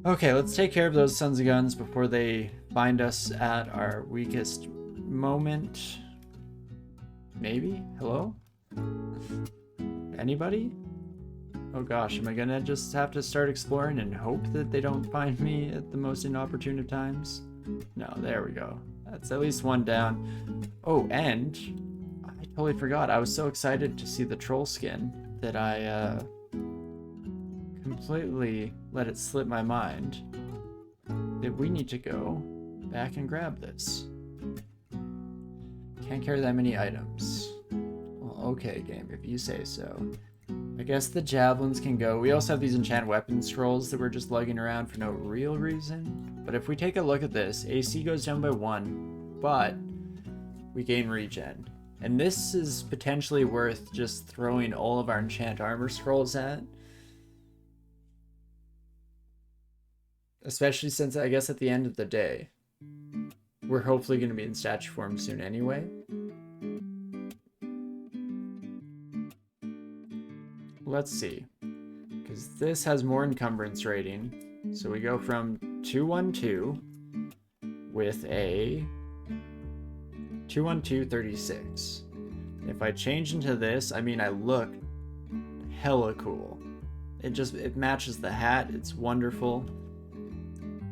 Okay, let's take care of those sons of guns before they find us at our weakest moment. Maybe? Hello? Anybody? Oh gosh, am I gonna just have to start exploring and hope that they don't find me at the most inopportune of times? No, there we go. That's at least one down. Oh, and I totally forgot. I was so excited to see the troll skin that I completely let it slip my mind that we need to go back and grab this. Can't carry that many items. Well, okay, game, if you say so. I guess the javelins can go. We also have these enchant weapon scrolls that we're just lugging around for no real reason. But if we take a look at this, AC goes down by 1, but we gain regen. And this is potentially worth just throwing all of our enchant armor scrolls at. Especially since, I guess, at the end of the day, we're hopefully going to be in statue form soon anyway. Let's see. Because this has more encumbrance rating. So we go from 212 with a 21236. If I change into this, I mean, I look hella cool. It matches the hat. It's wonderful.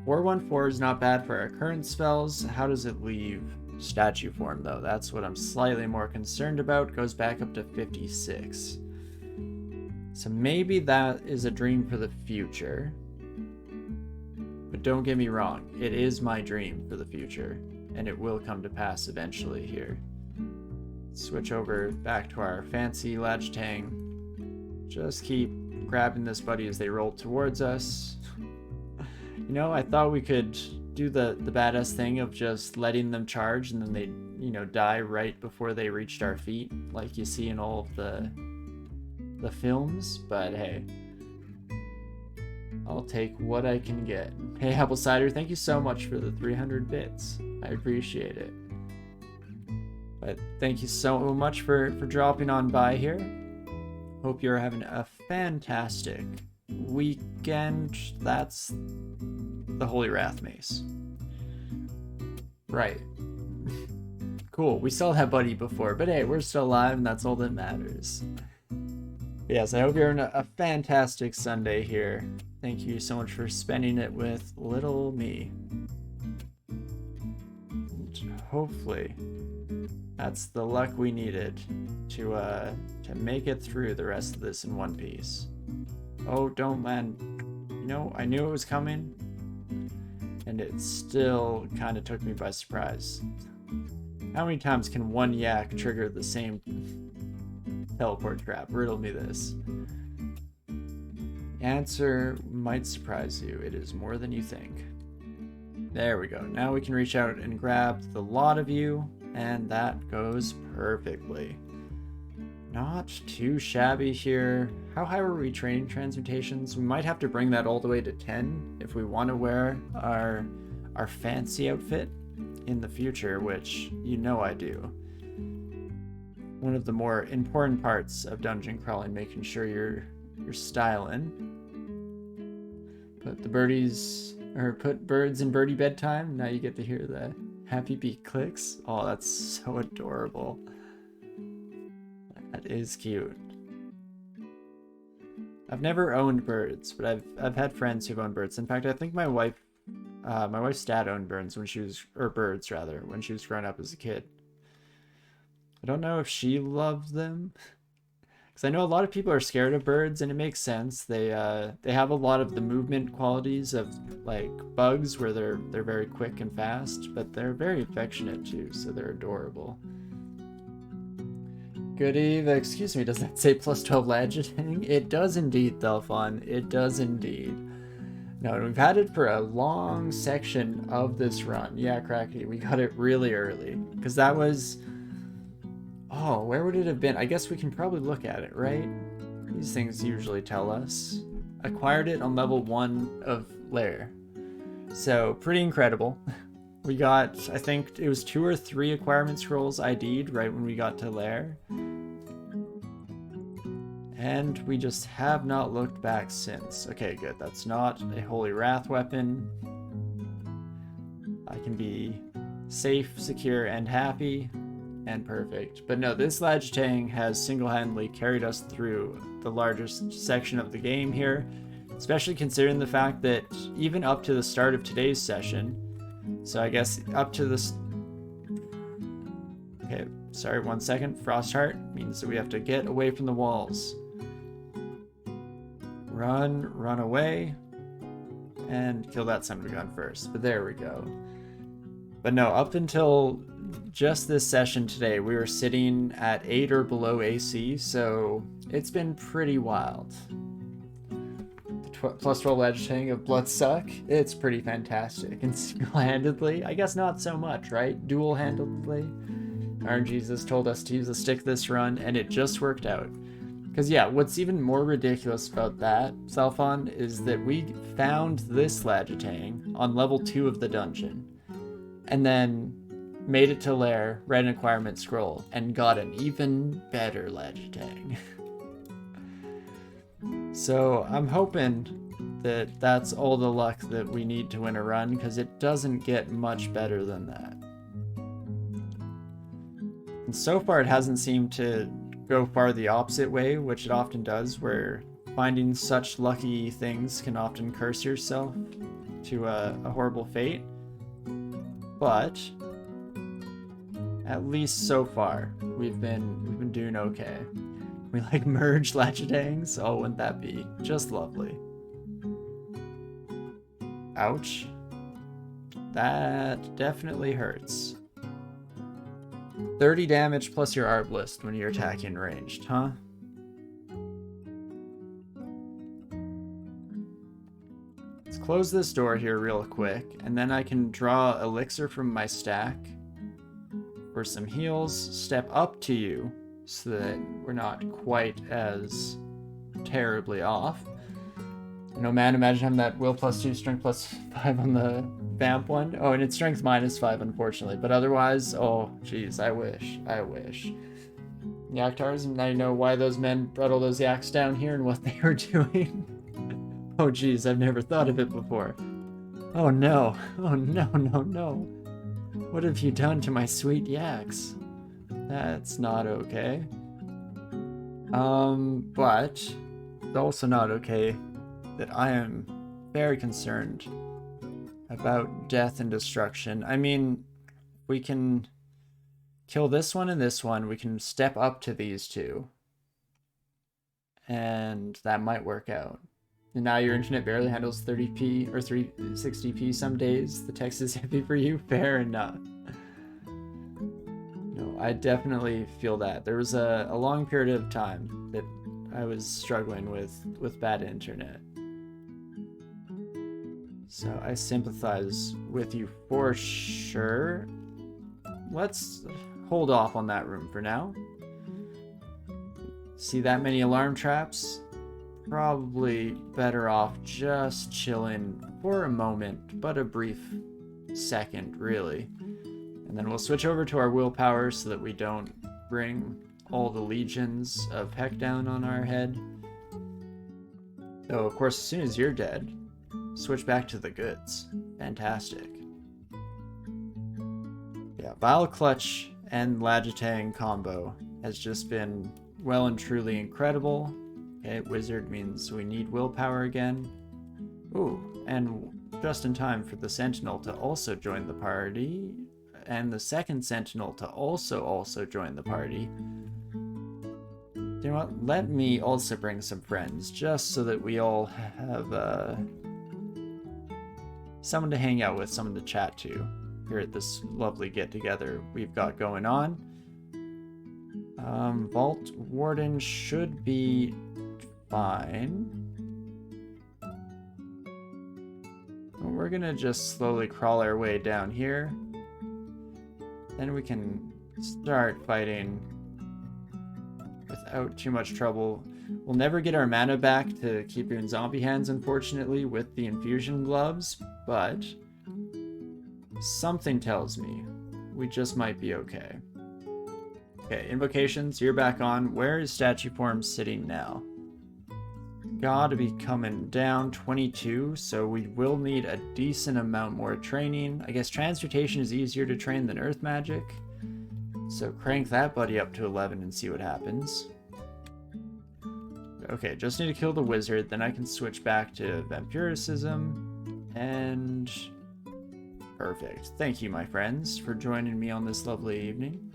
414 is not bad for our current spells. How does it leave statue form, though? That's what I'm slightly more concerned about. Goes back up to 56. So maybe that is a dream for the future. But don't get me wrong, it is my dream for the future, and it will come to pass eventually here. Switch over back to our fancy latch tang. Just keep grabbing this buddy as they roll towards us. You know, I thought we could do the badass thing of just letting them charge and then they, you know, die right before they reached our feet, like you see in all of the films, but hey, I'll take what I can get. Hey, Apple Cider, thank you so much for the 300 bits. I appreciate it. But thank you so much for dropping on by here. Hope you're having a fantastic weekend. That's the Holy Wrath Mace. Right. Cool, we saw that buddy before, but hey, we're still alive and that's all that matters. Yes, I hope you're having a fantastic Sunday here. Thank you so much for spending it with little me. And hopefully, that's the luck we needed to make it through the rest of this in one piece. Oh, don't land. You know, I knew it was coming, and it still kind of took me by surprise. How many times can one yak trigger the same teleport trap? Riddle me this. Answer might surprise you. It is more than you think. There we go. Now we can reach out and grab the lot of you, and that goes perfectly. Not too shabby here. How high were we training transmutations? We might have to bring that all the way to 10 if we want to wear our fancy outfit in the future, which you know I do. One of the more important parts of dungeon crawling, making sure you're styling. Put birds in birdie bedtime. Now you get to hear the happy beat clicks. Oh, that's so adorable. That is cute. I've never owned birds, but I've had friends who've owned birds. In fact, I think my wife's dad owned birds when she was growing up as a kid. I don't know if she loved them, because I know a lot of people are scared of birds, and it makes sense. They have a lot of the movement qualities of like bugs, where they're very quick and fast, but they're very affectionate too, so they're adorable. Good eve. Excuse me, does that say plus 12 legending? It does indeed, Thelfon. It does indeed. No, we've had it for a long section of this run. Yeah, Cracky, we got it really early, because that was... Oh, where would it have been? I guess we can probably look at it, right? These things usually tell us. Acquired it on level 1 of Lair. So, pretty incredible. We got, I think it was 2 or 3 acquirement scrolls ID'd right when we got to Lair. And we just have not looked back since. Okay, good. That's not a Holy Wrath weapon. I can be safe, secure, and happy, and perfect. But no, this Lagitang has single-handedly carried us through the largest section of the game here, especially considering the fact that even up to the start of today's session, so I guess up to this... Okay, sorry, 1 second. Frostheart means that we have to get away from the walls. Run away, and kill that son of a gun first. But there we go. But no, up until just this session today, we were sitting at 8 or below AC, so it's been pretty wild. The plus 12 Lagitang of Bloodsuck, it's pretty fantastic. And single-handedly, I guess not so much, right? Dual-handedly. Our Jesus told us to use a stick this run, and it just worked out. Because yeah, what's even more ridiculous about that, Selphon, is that we found this Lagitang on level 2 of the dungeon, and then made it to Lair, read an acquirement scroll, and got an even better Lagitang. So I'm hoping that that's all the luck that we need to win a run, because it doesn't get much better than that. And so far it hasn't seemed to go far the opposite way, which it often does, where finding such lucky things can often curse yourself to a horrible fate. But at least so far, we've been doing okay. We like merge Lagitangs. Oh, wouldn't that be just lovely? Ouch. That definitely hurts. 30 damage plus your Arbalist when you're attacking ranged, huh? Let's close this door here real quick, and then I can draw Elixir from my stack for some heals, step up to you so that we're not quite as terribly off. You know, man, imagine having that will +2, strength +5 on the vamp one. Oh, and it's strength -5, unfortunately. But otherwise, oh, geez, I wish. Yaktars, and now you know why those men brought all those yaks down here and what they were doing. Oh, geez, I've never thought of it before. Oh, no. Oh, no. What have you done to my sweet yaks? That's not okay. But it's also not okay that I am very concerned about death and destruction. I mean, we can kill this one and this one. We can step up to these two. And that might work out. And now your internet barely handles 30p or 360p some days. The text is heavy for you. Fair enough. No, I definitely feel that. There was a long period of time that I was struggling with bad internet. So I sympathize with you for sure. Let's hold off on that room for now. See that many alarm traps? Probably better off just chilling for a moment, but a brief second, really. And then we'll switch over to our willpower so that we don't bring all the legions of heck down on our head. Though, of course, as soon as you're dead, switch back to the goods. Fantastic. Yeah, Vile Clutch and Lagitang combo has just been well and truly incredible. Okay, Wizard means we need willpower again. Ooh, and just in time for the Sentinel to also join the party, and the second Sentinel to also join the party. You know what? Let me also bring some friends, just so that we all have someone to hang out with, someone to chat to here at this lovely get-together we've got going on. Vault Warden should be fine. We're gonna just slowly crawl our way down here. Then we can start fighting without too much trouble. We'll never get our mana back to keep in zombie hands, unfortunately, with the infusion gloves, but something tells me we just might be okay. Okay, invocations, you're back on. Where is statue form sitting now? Gotta be coming down 22, so we will need a decent amount more training. I guess transmutation is easier to train than earth magic. So crank that buddy up to 11 and see what happens. Okay, just need to kill the wizard, then I can switch back to vampiricism. And perfect. Thank you, my friends, for joining me on this lovely evening.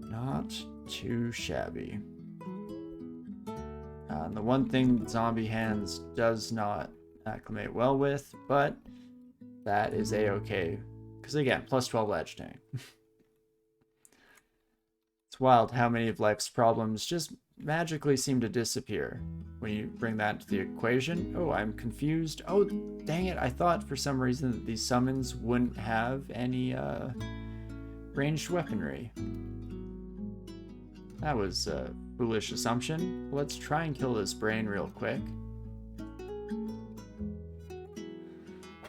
Not too shabby. And the one thing Zombie Hands does not acclimate well with, but that is a-okay. Because again, plus 12 edge tank. It's wild how many of life's problems just magically seem to disappear when you bring that into the equation. Oh, I'm confused. Oh, dang it. I thought for some reason that these summons wouldn't have any ranged weaponry. That was a foolish assumption. Let's try and kill this brain real quick.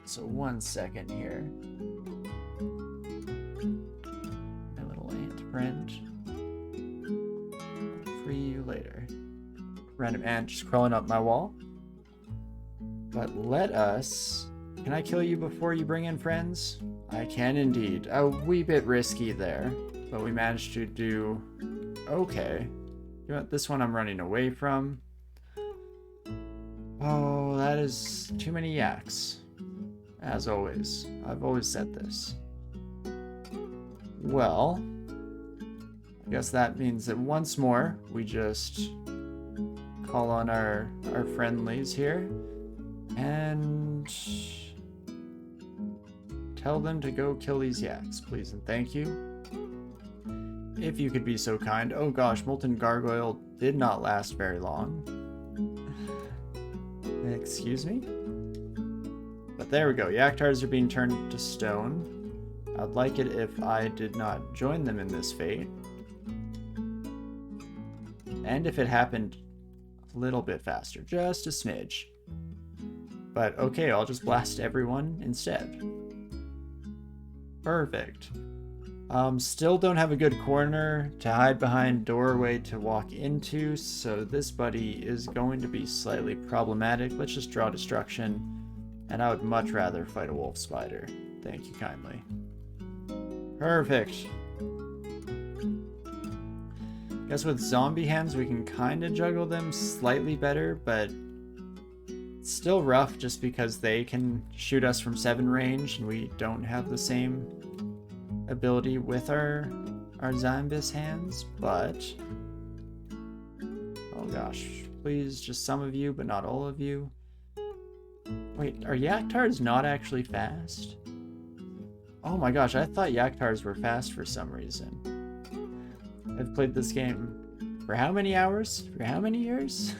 So 1 second here. My little ant friend. Free you later. Random ant just crawling up my wall. But let us... Can I kill you before you bring in friends? I can indeed. A wee bit risky there, but we managed to do okay. You know what? This one I'm running away from. Oh, that is too many yaks. As always. I've always said this. Well, I guess that means that once more, we just call on our friendlies here and tell them to go kill these yaks, please and thank you. If you could be so kind. Oh gosh, Molten Gargoyle did not last very long. Excuse me? But there we go. Yaktars are being turned to stone. I'd like it if I did not join them in this fate. And if it happened a little bit faster. Just a smidge. But okay, I'll just blast everyone instead. Perfect. Still don't have a good corner to hide behind, doorway to walk into, so this buddy is going to be slightly problematic. Let's just draw destruction, and I would much rather fight a wolf spider. Thank you kindly. Perfect. Guess with zombie hands we can kind of juggle them slightly better, but it's still rough just because they can shoot us from 7 range and we don't have the same ability with our Zambis hands, but oh gosh, please, just some of you, but not all of you. Wait, are Yaktars not actually fast? Oh my gosh, I thought Yaktars were fast for some reason. I've played this game for how many hours? For how many years?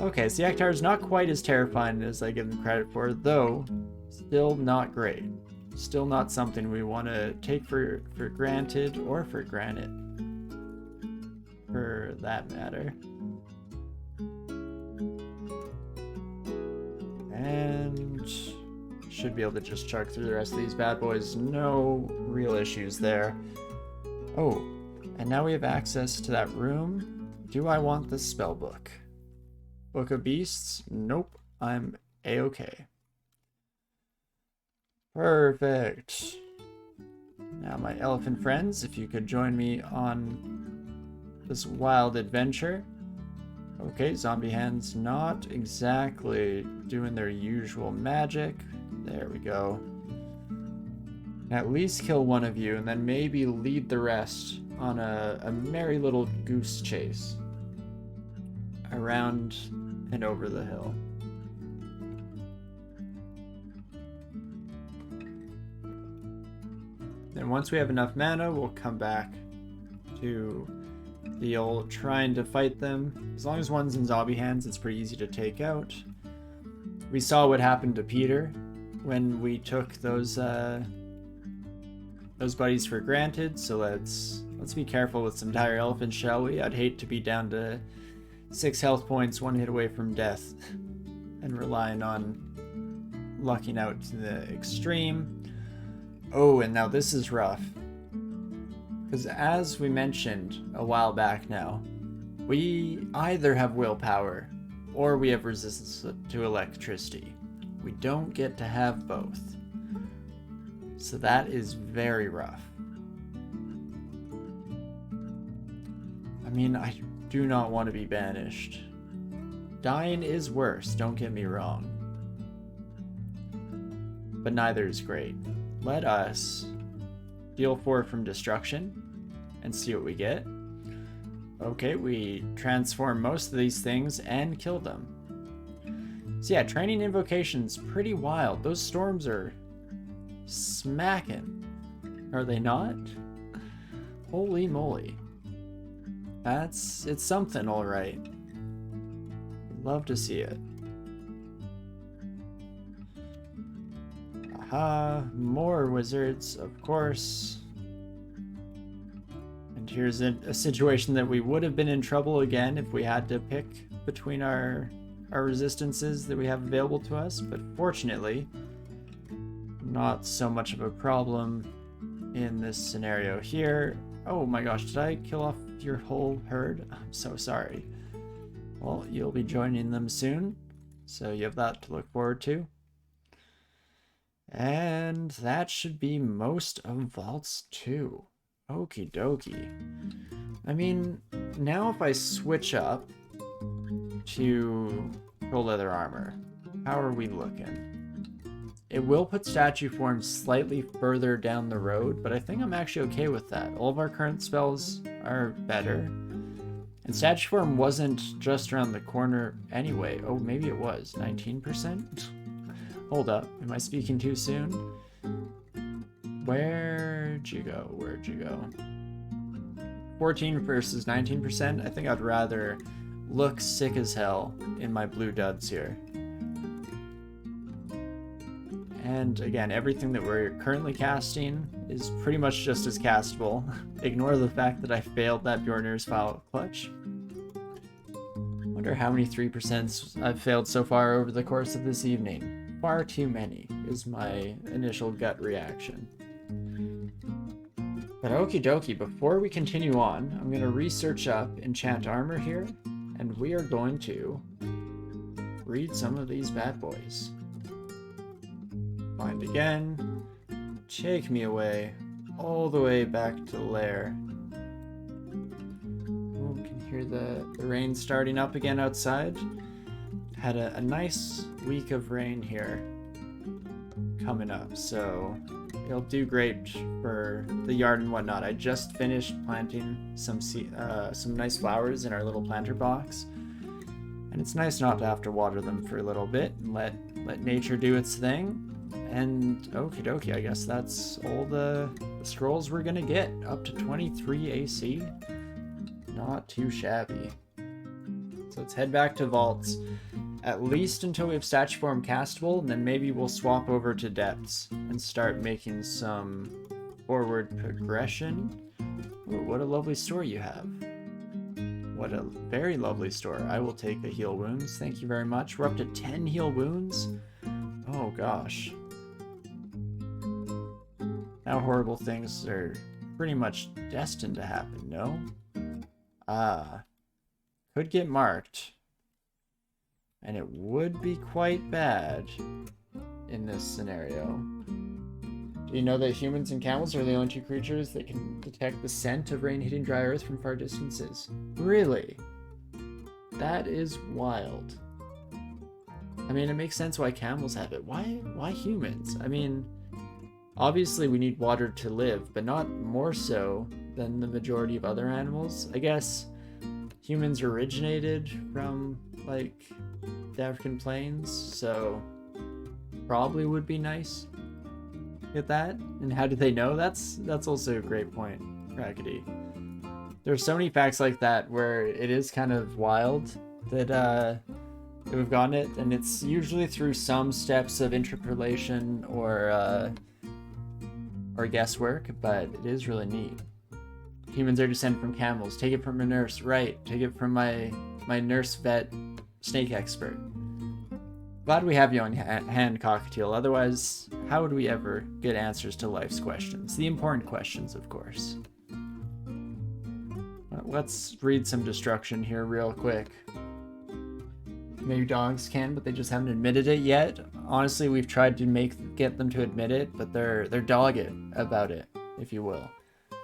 Okay, so Yaktars not quite as terrifying as I give them credit for, though still not great. Still not something we want to take for granted, or for granted, for that matter. And should be able to just chug through the rest of these bad boys. No real issues there. Oh, and now we have access to that room. Do I want the spell book? Book of Beasts? Nope, I'm a-okay. Perfect. Now my elephant friends, if you could join me on this wild adventure. Okay, zombie hands not exactly doing their usual magic. There we go. At least kill one of you and then maybe lead the rest on a merry little goose chase around and over the hill. And once we have enough mana, we'll come back to the old trying to fight them. As long as one's in zombie hands, it's pretty easy to take out. We saw what happened to Peter when we took those buddies for granted, so let's be careful with some dire elephants, shall we? I'd hate to be down to 6 health points, 1 hit away from death, and relying on lucking out to the extreme. Oh, and now this is rough. Because as we mentioned a while back now, we either have willpower or we have resistance to electricity. We don't get to have both. So that is very rough. I mean, I do not want to be banished. Dying is worse, don't get me wrong. But neither is great. Let us deal 4 from destruction and see what we get. Okay, we transform most of these things and kill them. So yeah, training invocation's pretty wild. Those storms are smacking. Are they not? Holy moly. It's something, alright. Love to see it. Aha, more wizards, of course. And here's a situation that we would have been in trouble again if we had to pick between our resistances that we have available to us, but fortunately, not so much of a problem in this scenario here. Oh my gosh, did I kill off your whole herd? I'm so sorry. Well, you'll be joining them soon, so you have that to look forward to. And that should be most of Vaults 2. Okie dokie. I mean, now if I switch up to full leather armor, how are we looking? It will put statue form slightly further down the road, but I think I'm actually okay with that. All of our current spells are better. And statue form wasn't just around the corner anyway. Oh, maybe it was. 19%? Hold up. Am I speaking too soon? Where'd you go? Where'd you go? 14 versus 19%? I think I'd rather look sick as hell in my blue duds here. And again, everything that we're currently casting is pretty much just as castable. Ignore the fact that I failed that Bjornir's Foul Clutch. Wonder how many 3% I've failed so far over the course of this evening. Far too many is my initial gut reaction. But okie dokie, before we continue on, I'm going to research up enchant armor here, and we are going to read some of these bad boys. Find again, take me away, all the way back to the lair. Oh, we can hear the rain starting up again outside. Had a nice week of rain here coming up, so it'll do great for the yard and whatnot. I just finished planting some nice flowers in our little planter box, and it's nice not to have to water them for a little bit and let nature do its thing. And okie dokie, I guess that's all the scrolls we're gonna get. Up to 23 AC. Not too shabby. So let's head back to Vaults. At least until we have statue form castable, and then maybe we'll swap over to Depths and start making some forward progression. Ooh, what a lovely store you have. What a very lovely store. I will take a heal wounds. Thank you very much. We're up to 10 heal wounds. Oh gosh. Now horrible things are pretty much destined to happen, no? Could get marked. And it would be quite bad in this scenario. Do you know that humans and camels are the only two creatures that can detect the scent of rain hitting dry earth from far distances? Really? That is wild. I mean, it makes sense why camels have it. Why humans? I mean, obviously we need water to live, but not more so than the majority of other animals. I guess humans originated from, like, the African plains, so probably would be nice at that. And how do they know? That's also a great point, Raggedy. There's so many facts like that where it is kind of wild that we've gotten it, and it's usually through some steps of interpolation or guesswork, but it is really neat. Humans are descended from camels. Take it from a nurse, right? Take it from my nurse vet snake expert. Glad we have you on hand, Cockatiel. Otherwise, how would we ever get answers to life's questions? The important questions, of course. Let's read some destruction here real quick. Maybe dogs can, but they just haven't admitted it yet. Honestly, we've tried to get them to admit it, but they're dogged about it, if you will.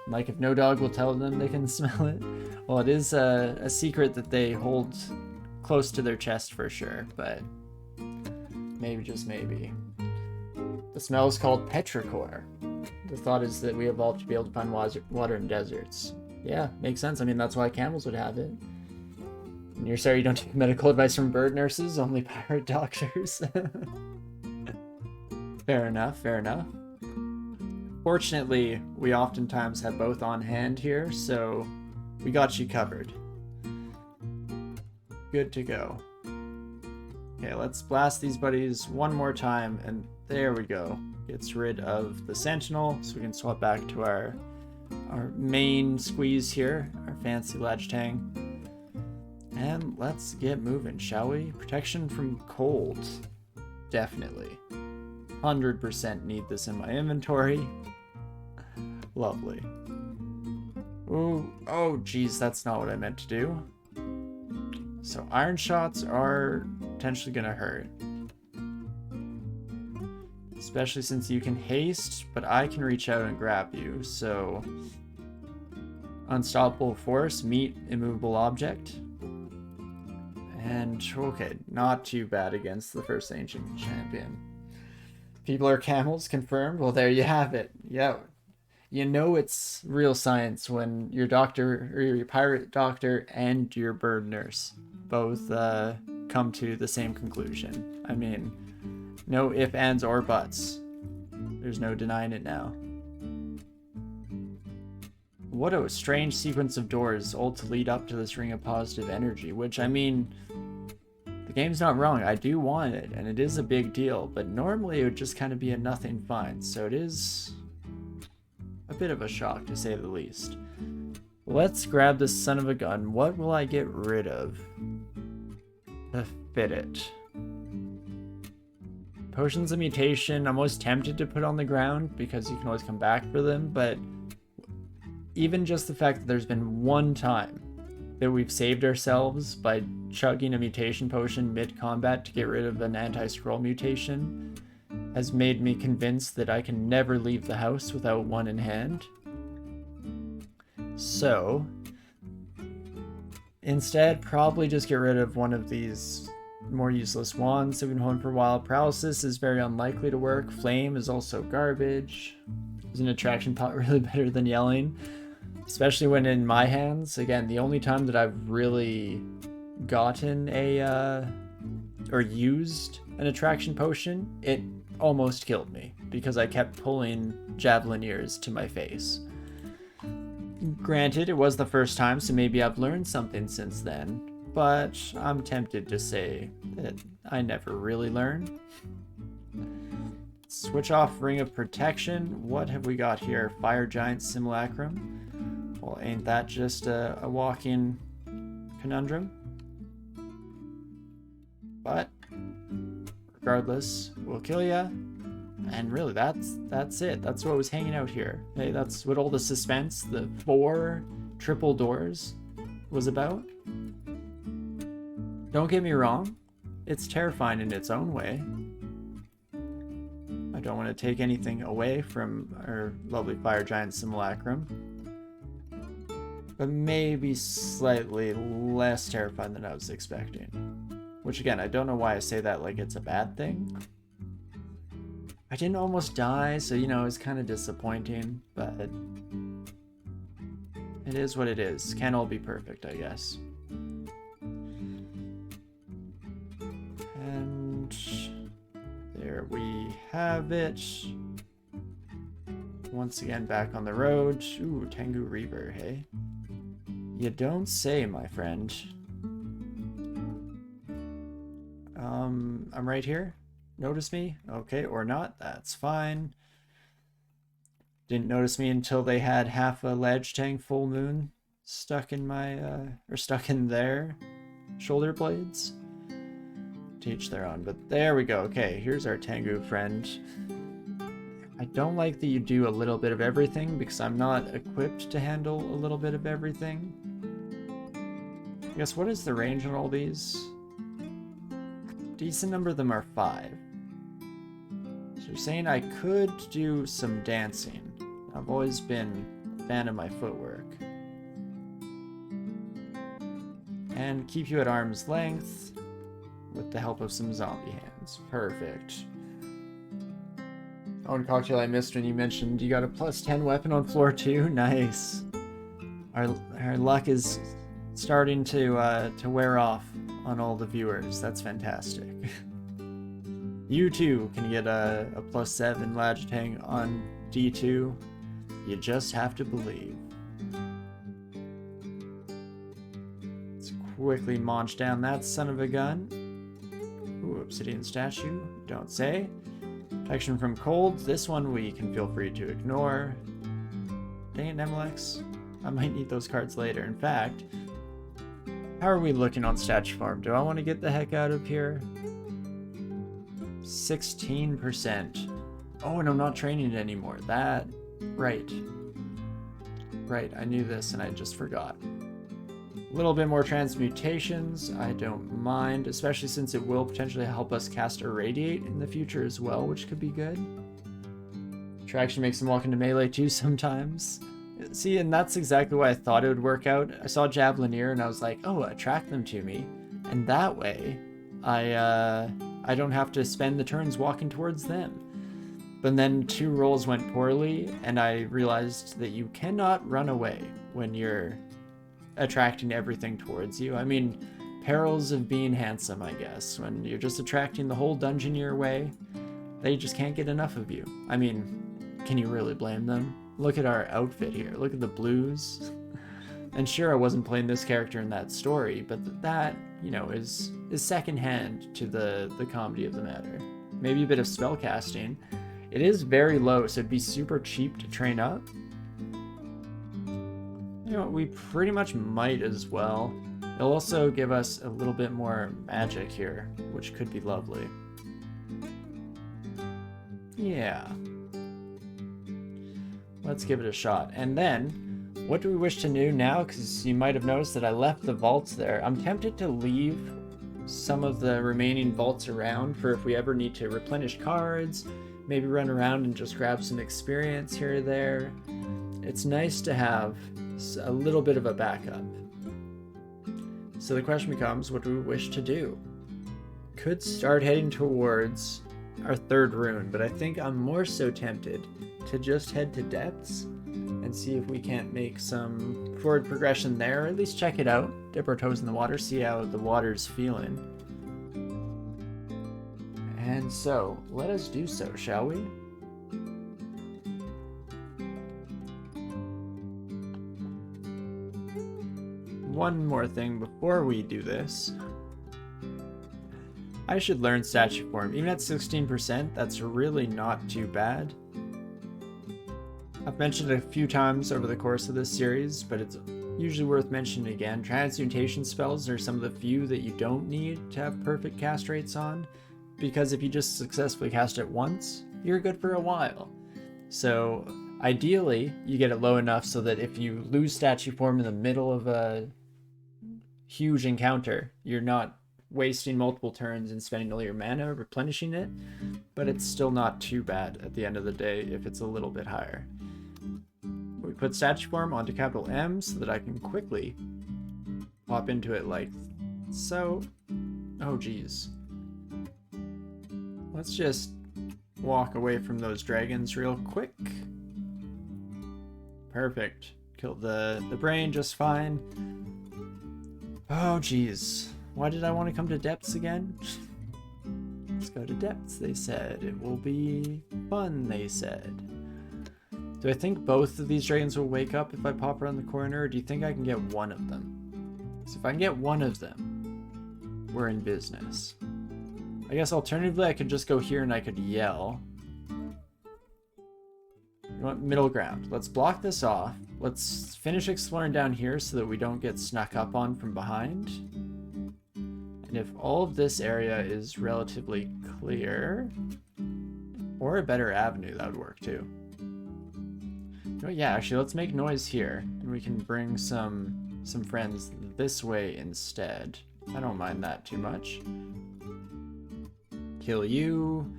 Like, if no dog will tell them they can smell it, well, it is a secret that they hold close to their chest for sure, but maybe, just maybe. The smell is called petrichor. The thought is that we evolved to be able to find water in deserts. Yeah, makes sense. I mean, that's why camels would have it. And you're sorry you don't take medical advice from bird nurses, only pirate doctors. Fair enough, fair enough. Fortunately, we oftentimes have both on hand here, so we got you covered. Good to go. Okay, let's blast these buddies one more time, and there we go. Gets rid of the sentinel, so we can swap back to our main squeeze here, our fancy ledge tang. And let's get moving, shall we? Protection from cold. Definitely. 100% need this in my inventory. Lovely. Ooh, oh geez, that's not what I meant to do. So iron shots are potentially gonna hurt. Especially since you can haste, but I can reach out and grab you, so... Unstoppable force, meet immovable object. And, okay, not too bad against the first ancient champion. People are camels, confirmed? Well, there you have it. Yeah. You know it's real science when your doctor, or your pirate doctor, and your bird nurse both come to the same conclusion. I mean, no ifs, ands, or buts. There's no denying it now. What a strange sequence of doors, all to lead up to this ring of positive energy, which, I mean, the game's not wrong. I do want it, and it is a big deal, but normally it would just kind of be a nothing find, so it is a bit of a shock, to say the least. Let's grab this son of a gun. What will I get rid of to fit it? Potions of mutation, I'm always tempted to put on the ground because you can always come back for them, but even just the fact that there's been one time that we've saved ourselves by chugging a mutation potion mid-combat to get rid of an anti-scroll mutation has made me convinced that I can never leave the house without one in hand. So, instead, probably just get rid of one of these more useless wands that we've been holding for a while. Paralysis is very unlikely to work. Flame is also garbage. Is an attraction pot really better than yelling? Especially when in my hands. Again, the only time that I've really gotten or used an attraction potion, it almost killed me because I kept pulling javelin ears to my face. Granted, it was the first time, so maybe I've learned something since then, but I'm tempted to say that I never really learned. Switch off Ring of Protection. What have we got here? Fire Giant Simulacrum. Well, ain't that just a walking conundrum? But regardless, we'll kill ya. And really, that's it. That's what was hanging out here. Hey, that's what all the suspense, the 4 triple doors, was about. Don't get me wrong, it's terrifying in its own way. I don't want to take anything away from our lovely Fire Giant Simulacrum, but maybe slightly less terrifying than I was expecting. Which again, I don't know why I say that like it's a bad thing. I didn't almost die, so you know, it's kind of disappointing, but it is what it is. Can't all be perfect, I guess. And there we have it. Once again, back on the road. Ooh, Tengu Reaver, hey? You don't say, my friend. I'm right here. Notice me? Okay, or not. That's fine. Didn't notice me until they had half a ledge tang full moon stuck in my, or stuck in their shoulder blades. To each their own, but there we go. Okay, here's our Tengu friend. I don't like that you do a little bit of everything because I'm not equipped to handle a little bit of everything. I guess what is the range on all these? Decent number of them are 5. So you're saying I could do some dancing. I've always been a fan of my footwork. And keep you at arm's length with the help of some zombie hands. Perfect. Oh, and Cocktail, I missed when you mentioned you got a +10 weapon on floor 2. Nice. Our luck is starting to wear off on all the viewers. That's fantastic. You too can get a +7 Lagitang on D2. You just have to believe. Let's quickly munch down that son of a gun. Ooh, obsidian statue. Don't say. Protection from cold. This one we can feel free to ignore. Dang it, Nemlex. I might need those cards later. In fact, how are we looking on statue form? Do I want to get the heck out of here? 16%. Oh, and I'm not training it anymore. That... Right. Right, I knew this and I just forgot. A little bit more transmutations, I don't mind, especially since it will potentially help us cast Irradiate in the future as well, which could be good. Attraction makes them walk into melee too sometimes. See, and that's exactly why I thought it would work out. I saw Javelinier and I was like, oh, attract them to me. And that way, I don't have to spend the turns walking towards them. But then 2 rolls went poorly, and I realized that you cannot run away when you're attracting everything towards you. I mean, perils of being handsome, I guess. When you're just attracting the whole dungeon your way, they just can't get enough of you. I mean, can you really blame them? Look at our outfit here. Look at the blues. And sure, I wasn't playing this character in that story, but that, you know, is secondhand to the comedy of the matter. Maybe a bit of spell casting. It is very low, so it'd be super cheap to train up. You know, we pretty much might as well. It'll also give us a little bit more magic here, which could be lovely. Yeah. Let's give it a shot. And then, what do we wish to do now? Because you might have noticed that I left the vaults there. I'm tempted to leave some of the remaining vaults around for if we ever need to replenish cards, maybe run around and just grab some experience here or there. It's nice to have a little bit of a backup. So the question becomes, what do we wish to do? Could start heading towards our 3rd rune, but I think I'm more so tempted to just head to depths and see if we can't make some forward progression there, or at least check it out, dip our toes in the water, see how the water's feeling. And so, let us do so, shall we? One more thing before we do this. I should learn statue form. Even at 16%, that's really not too bad. I've mentioned it a few times over the course of this series, but it's usually worth mentioning again. Transmutation spells are some of the few that you don't need to have perfect cast rates on, because if you just successfully cast it once, you're good for a while. So ideally, you get it low enough so that if you lose statue form in the middle of a huge encounter, you're not wasting multiple turns and spending all your mana replenishing it, but it's still not too bad at the end of the day if it's a little bit higher. We put statue form onto capital M so that I can quickly pop into it like so. Oh geez. Let's just walk away from those dragons real quick. Perfect. Killed the brain just fine. Oh geez. Why did I want to come to depths again? Let's go to depths, they said. It will be fun, they said. Do I think both of these dragons will wake up if I pop around the corner, or do you think I can get one of them? So if I can get one of them, we're in business. I guess alternatively I could just go here and I could yell. You want middle ground. Let's block this off. Let's finish exploring down here so that we don't get snuck up on from behind. And if all of this area is relatively clear, Or a better avenue, that would work too. Oh yeah, actually, let's make noise here. And we can bring some friends this way instead. I don't mind that too much. Kill you.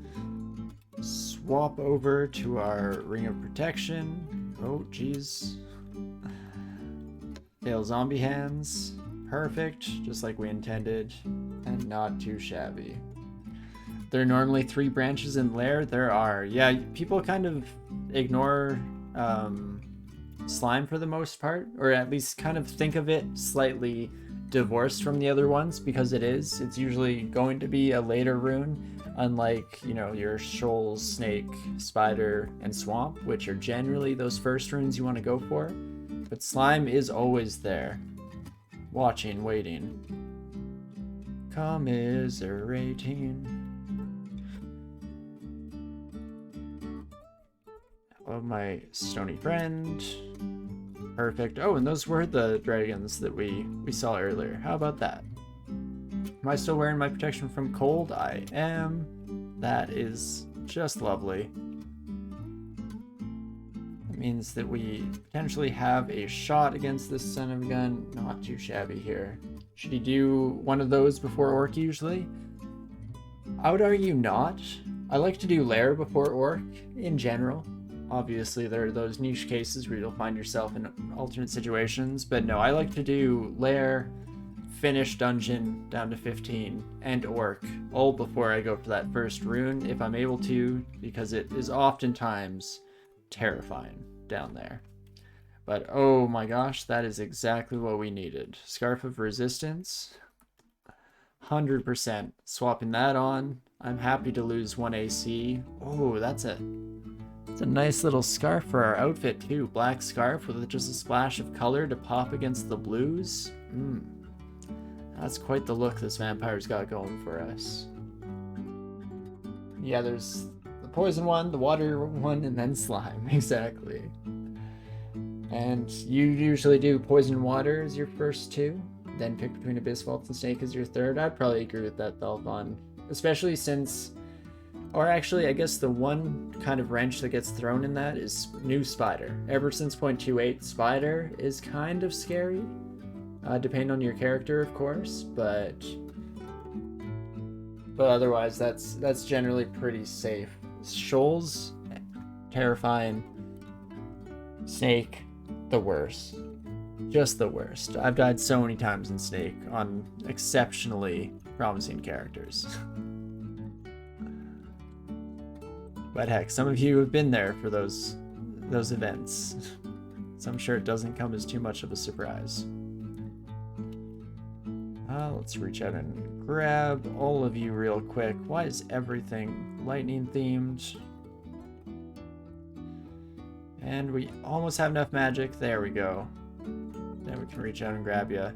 Swap over to our Ring of Protection. Oh, jeez. Fail zombie hands. Perfect, just like we intended. And not too shabby. There are normally 3 branches in Lair. There are. Yeah, people kind of ignore slime for the most part, or at least kind of think of it slightly divorced from the other ones, because it is. It's usually going to be a later rune, unlike, you know, your shoals, snake, spider, and swamp, which are generally those first runes you want to go for. But slime is always there, watching, waiting, commiserating. Hello, my stony friend. Perfect. Oh, and those were the dragons that we saw earlier. How about that? Am I still wearing my protection from cold? I am. That is just lovely. It means that we potentially have a shot against this son of a gun. Not too shabby here. Should he do one of those before Orc usually? I would argue not. I like to do Lair before Orc in general. Obviously, there are those niche cases where you'll find yourself in alternate situations, but no, I like to do Lair, finish dungeon down to 15, and Orc, all before I go for that first rune, if I'm able to, because it is oftentimes terrifying down there. But oh my gosh, that is exactly what we needed. Scarf of Resistance, 100%. Swapping that on. I'm happy to lose 1 AC. Oh, that's a nice little scarf for our outfit too. Black scarf with just a splash of color to pop against the blues. That's quite the look this vampire's got going for us. Yeah, there's the poison one, the water one, and then slime. Exactly. And you usually do poison water as your first 2, then pick between Abyss Vault and Snake as your third. I'd probably agree with that, Thalphon. Especially since, or actually, I guess the one kind of wrench that gets thrown in that is new Spider. Ever since 0.28, Spider is kind of scary, depending on your character, of course, but otherwise, that's generally pretty safe. Shoals, terrifying. Snake, the worst. Just the worst. I've died so many times in Snake on exceptionally promising characters. But heck, some of you have been there for those events, so I'm sure it doesn't come as too much of a surprise. Let's reach out and grab all of you real quick. Why is everything lightning themed? And we almost have enough magic. There we go. Then we can reach out and grab you.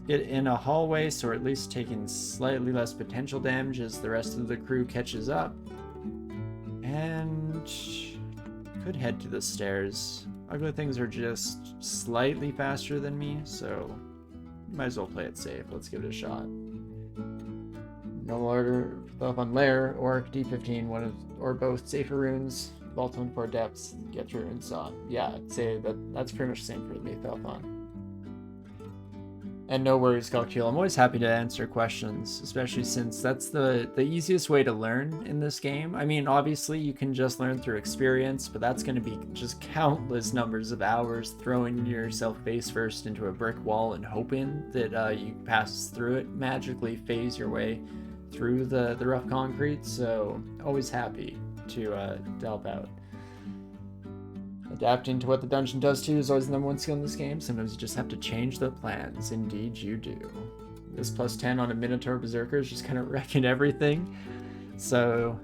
Get in a hallway, so we're at least taking slightly less potential damage as the rest of the crew catches up. And could head to the stairs. Ugly things are just slightly faster than me, so might as well play it safe. Let's give it a shot. No order up on Lair, Orc, D15, one of or both safer runes, Vault 4 depths, get through and Zot. Yeah, I'd say that's pretty much the same for me, Thalphon. And no worries, Cocktail. I'm always happy to answer questions, especially since that's the easiest way to learn in this game. I mean, obviously, you can just learn through experience, but that's going to be just countless numbers of hours throwing yourself face first into a brick wall and hoping that you pass through it, magically phase your way through the rough concrete. So, always happy to help out. Adapting to what the dungeon does to you is always the #1 skill in this game. Sometimes you just have to change the plans. Indeed you do. This +10 on a Minotaur Berserker is just kind of wrecking everything. So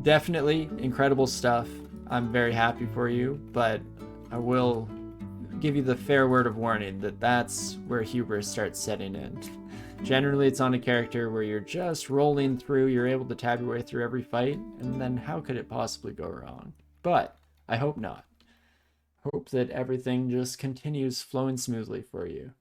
definitely incredible stuff. I'm very happy for you, but I will give you the fair word of warning that that's where hubris starts setting in. Generally, it's on a character where you're just rolling through, you're able to tab your way through every fight, and then how could it possibly go wrong? But I hope not. Hope that everything just continues flowing smoothly for you.